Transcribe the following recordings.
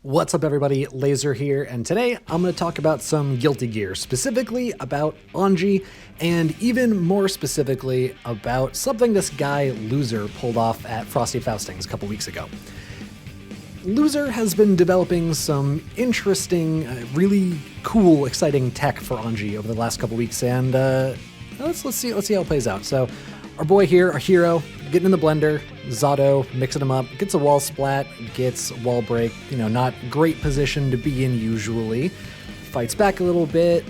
What's up everybody, Laser here, and today I'm going to talk about some Guilty Gear, specifically about Anji, and even more specifically about something this guy Loser pulled off at Frosty Faustings a couple weeks ago. Loser has been developing some interesting, really cool, exciting tech for Anji over the last couple weeks, and let's see how it plays out. So our boy here, our hero, getting in the blender, Zato, mixing them up, gets a wall splat, gets wall break, not great position to be in usually. Fights back a little bit,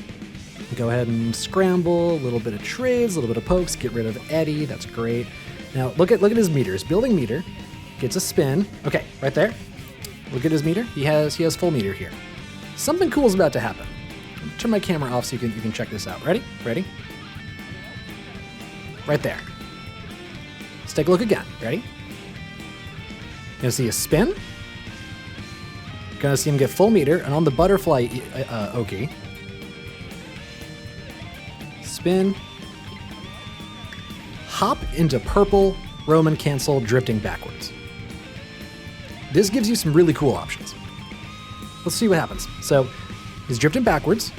go ahead and scramble, a little bit of trades, a little bit of pokes, get rid of Eddie, that's great. Now look at his meters, building meter, gets a spin, okay, right there. Look at his meter, he has full meter here. Something cool is about to happen. Turn my camera off so you can check this out. Ready? Right there. Let's take a look again. Ready? Gonna see a spin. Gonna see him get full meter, and on the butterfly Oki. Spin. Hop into purple, Roman cancel, drifting backwards. This gives you some really cool options. Let's see what happens. So he's drifting backwards,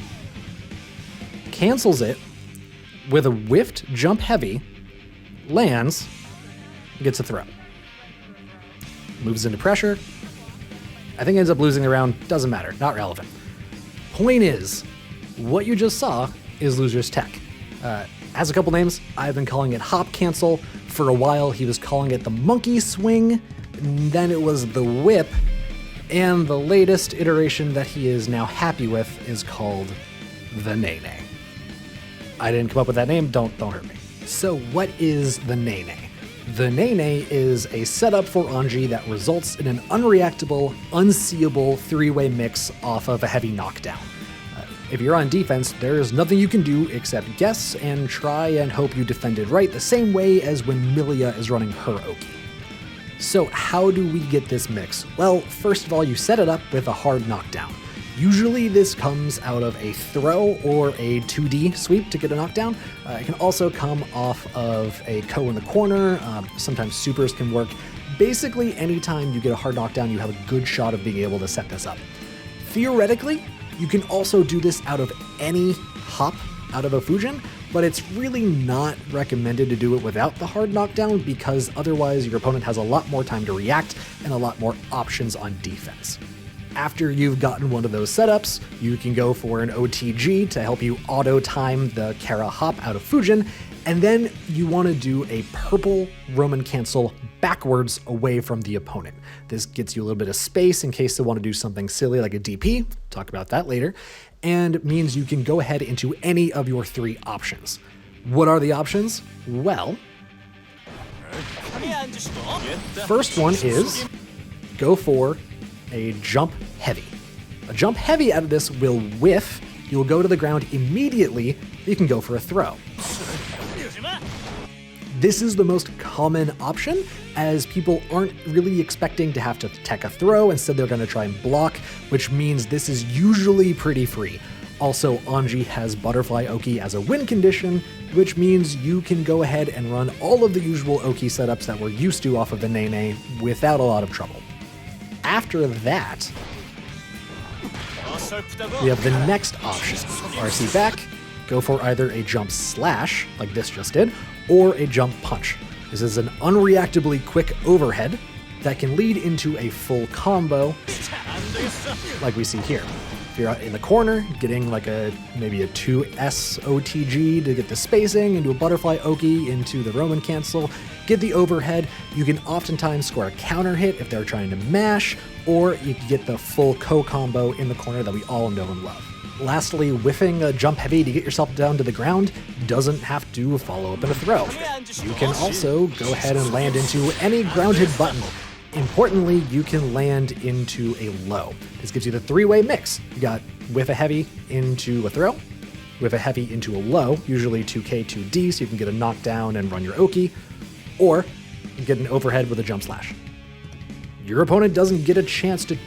cancels it with a whiffed jump heavy, lands, gets a throw. Moves into pressure. I think ends up losing the round. Doesn't matter. Not relevant. Point is, what you just saw is Loser's tech. Has a couple names. I've been calling it hop cancel. For a while, he was calling it the monkey swing. And then it was the whip. And the latest iteration that he is now happy with is called the Nae Nae. I didn't come up with that name. Don't hurt me. So what is the Nae Nae? The Nae Nae is a setup for Anji that results in an unreactable, unseeable three-way mix off of a heavy knockdown. If you're on defense, there's nothing you can do except guess and try and hope you defended right, the same way as when Milia is running her Oki. So how do we get this mix? Well, first of all, you set it up with a hard knockdown. Usually this comes out of a throw or a 2D sweep to get a knockdown. It can also come off of a Ko in the corner. Sometimes supers can work. Basically, anytime you get a hard knockdown, you have a good shot of being able to set this up. Theoretically, you can also do this out of any hop out of a Fujin, but it's really not recommended to do it without the hard knockdown because otherwise your opponent has a lot more time to react and a lot more options on defense. After you've gotten one of those setups, you can go for an OTG to help you auto-time the Kara hop out of Fujin, and then you want to do a purple Roman cancel backwards away from the opponent. This gets you a little bit of space in case they want to do something silly like a DP, talk about that later, and means you can go ahead into any of your three options. What are the options? Well, first one is go for a jump heavy. A jump heavy out of this will whiff, you'll go to the ground immediately, you can go for a throw. This is the most common option, as people aren't really expecting to have to tech a throw, instead they're going to try and block, which means this is usually pretty free. Also, Anji has Butterfly Oki as a win condition, which means you can go ahead and run all of the usual Oki setups that we're used to off of the Nae Nae without a lot of trouble. After that, we have the next option. RC back, go for either a jump slash, like this just did, or a jump punch. This is an unreactably quick overhead that can lead into a full combo, like we see here. If you're in the corner, getting like maybe a 2S OTG to get the spacing, into a butterfly Oki, into the Roman cancel, get the overhead. You can oftentimes score a counter hit if they're trying to mash, or you can get the full Ko combo in the corner that we all know and love. Lastly, whiffing a jump heavy to get yourself down to the ground doesn't have to follow up in a throw. You can also go ahead and land into any grounded button. Importantly, you can land into a low. This gives you the three-way mix. You got whiff a heavy into a throw, whiff a heavy into a low, usually 2K, 2D, so you can get a knockdown and run your Oki, or you get an overhead with a jump slash. Your opponent doesn't get a chance to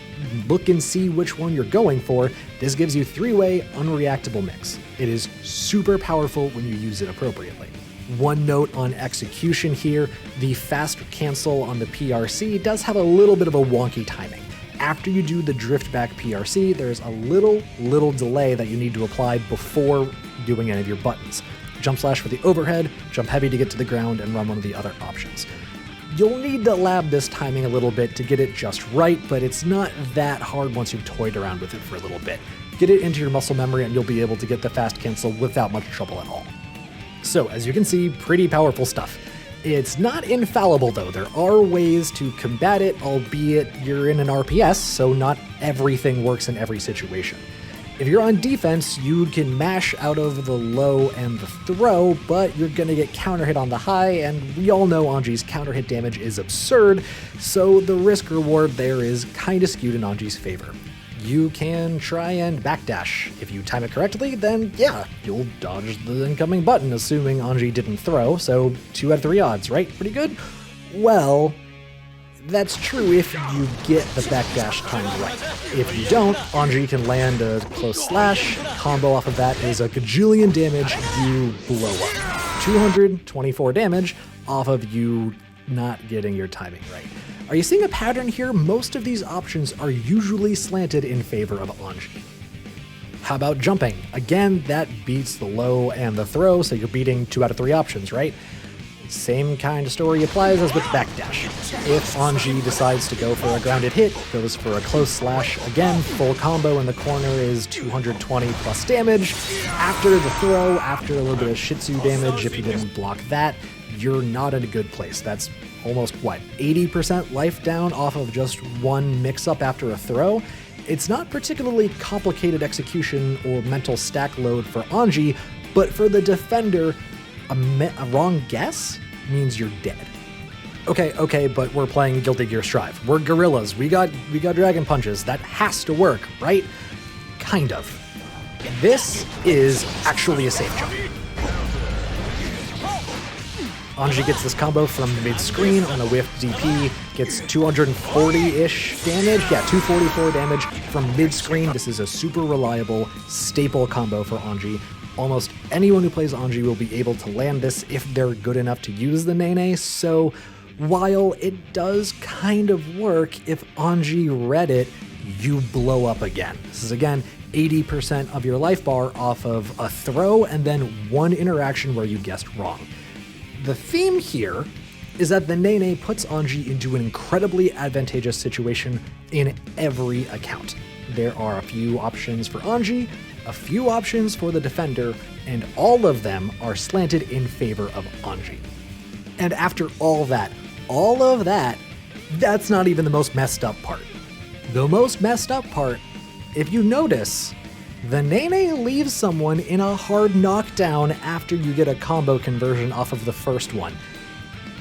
look and see which one you're going for. This gives you three-way unreactable mix. It is super powerful when you use it appropriately. One note on execution here, the fast cancel on the PRC does have a little bit of a wonky timing. after you do the drift back PRC, there's a little delay that you need to apply before doing any of your buttons. Jump slash for the overhead, jump heavy to get to the ground, and run one of the other options. You'll need to lab this timing a little bit to get it just right, but it's not that hard once you've toyed around with it for a little bit. Get it into your muscle memory and you'll be able to get the fast cancel without much trouble at all. So as you can see, pretty powerful stuff. It's not infallible though. There are ways to combat it, albeit you're in an RPS, so not everything works in every situation. If you're on defense, you can mash out of the low and the throw, but you're gonna get counter hit on the high, and we all know Anji's counter hit damage is absurd, so the risk reward there is kinda skewed in Anji's favor. You can try and backdash. If you time it correctly, then yeah, you'll dodge the incoming button, assuming Anji didn't throw, so 2 out of 3 odds, right? Pretty good? Well, that's true if you get the backdash timed right. If you don't, Anji can land a close slash, combo off of that is a gajillion damage, you blow up. 224 damage off of you not getting your timing right. Are you seeing a pattern here? Most of these options are usually slanted in favor of Anji. How about jumping? Again, that beats the low and the throw, so you're beating 2 out of 3 options, right? Same kind of story applies as with backdash. If Anji decides to go for a grounded hit, goes for a close slash, again, full combo in the corner is 220 plus damage. After the throw, after a little bit of Shih Tzu damage, if you didn't block that, you're not in a good place. That's almost, 80% life down off of just one mix-up after a throw? It's not particularly complicated execution or mental stack load for Anji, but for the defender, a wrong guess means you're dead. Okay, but we're playing Guilty Gear Strive. We're gorillas. We got dragon punches. That has to work, right? Kind of. This is actually a safe jump. Anji gets this combo from mid-screen on a whiffed DP, gets 240-ish damage. Yeah, 244 damage from mid-screen. This is a super reliable, staple combo for Anji. Almost anyone who plays Anji will be able to land this if they're good enough to use the Nae Nae, so while it does kind of work, if Anji read it, you blow up again. This is, again, 80% of your life bar off of a throw and then one interaction where you guessed wrong. The theme here is that the Nae Nae puts Anji into an incredibly advantageous situation in every account. There are a few options for Anji, a few options for the defender, and all of them are slanted in favor of Anji. And after all of that, that's not even the most messed up part. The most messed up part, if you notice, the Nae Nae leaves someone in a hard knockdown after you get a combo conversion off of the first one.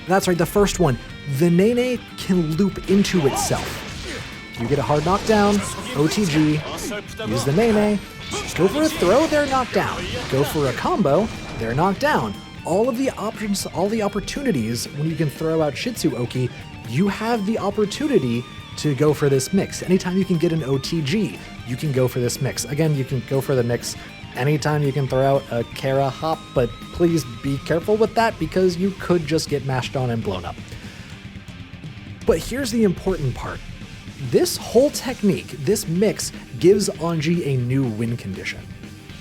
That's right, the first one. The Nae Nae can loop into itself. You get a hard knockdown, OTG, use the Nae Nae, go for a throw, they're knocked down. Go for a combo, they're knocked down. All of the options, all the opportunities, when you can throw out Shih Tzu Oki, you have the opportunity to go for this mix. Anytime you can get an OTG, you can go for this mix. Again, you can go for the mix anytime you can throw out a Kara hop, but please be careful with that because you could just get mashed on and blown up. But here's the important part. This whole technique, this mix, gives Anji a new win condition.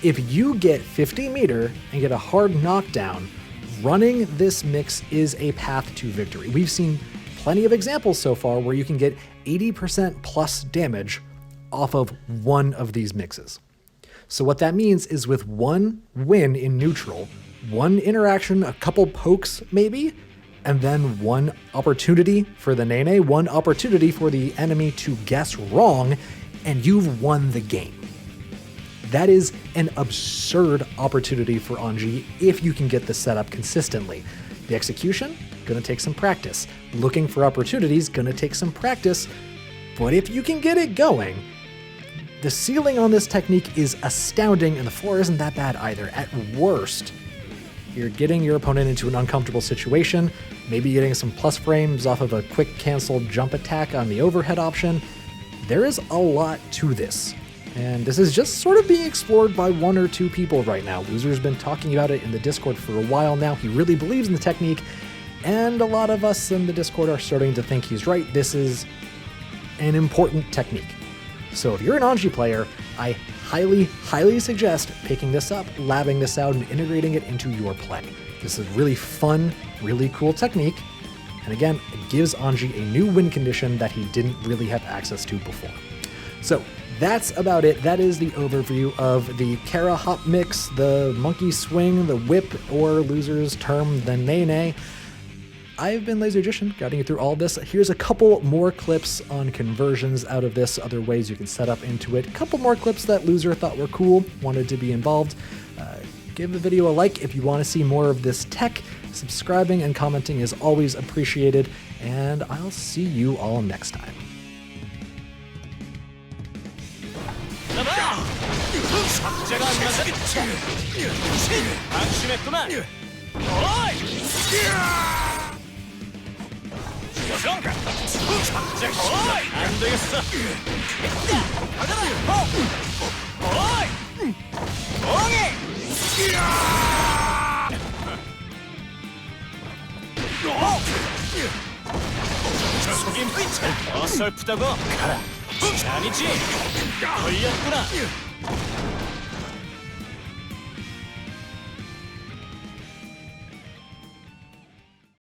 If you get 50 meter and get a hard knockdown, running this mix is a path to victory. We've seen plenty of examples so far where you can get 80% plus damage off of one of these mixes. So what that means is with one win in neutral, one interaction, a couple pokes maybe, and then one opportunity for the Nae Nae, one opportunity for the enemy to guess wrong, and you've won the game. That is an absurd opportunity for Anji if you can get the setup consistently. The execution, gonna take some practice. Looking for opportunities, gonna take some practice. But if you can get it going, the ceiling on this technique is astounding and the floor isn't that bad either. At worst, you're getting your opponent into an uncomfortable situation, maybe getting some plus frames off of a quick cancel jump attack on the overhead option. There is a lot to this. And this is just sort of being explored by 1 or 2 people right now. Loser's been talking about it in the Discord for a while now. He really believes in the technique, and a lot of us in the Discord are starting to think he's right. This is an important technique. So if you're an Anji player, I highly suggest picking this up, labbing this out, and integrating it into your play. This is a really fun, really cool technique. And again, it gives Anji a new win condition that he didn't really have access to before. So that's about it. That is the overview of the Kara Hop Mix, the Monkey Swing, the Whip, or losers term the Nae Nae. I've been LaserGician, guiding you through all this. Here's a couple more clips on conversions out of this, other ways you can set up into it. A couple more clips that Loser thought were cool, wanted to be involved. Give the video a like if you want to see more of this tech. Subscribing and commenting is always appreciated, and I'll see you all next time. 어설프다고 가라. 아니지. 걸렸구나.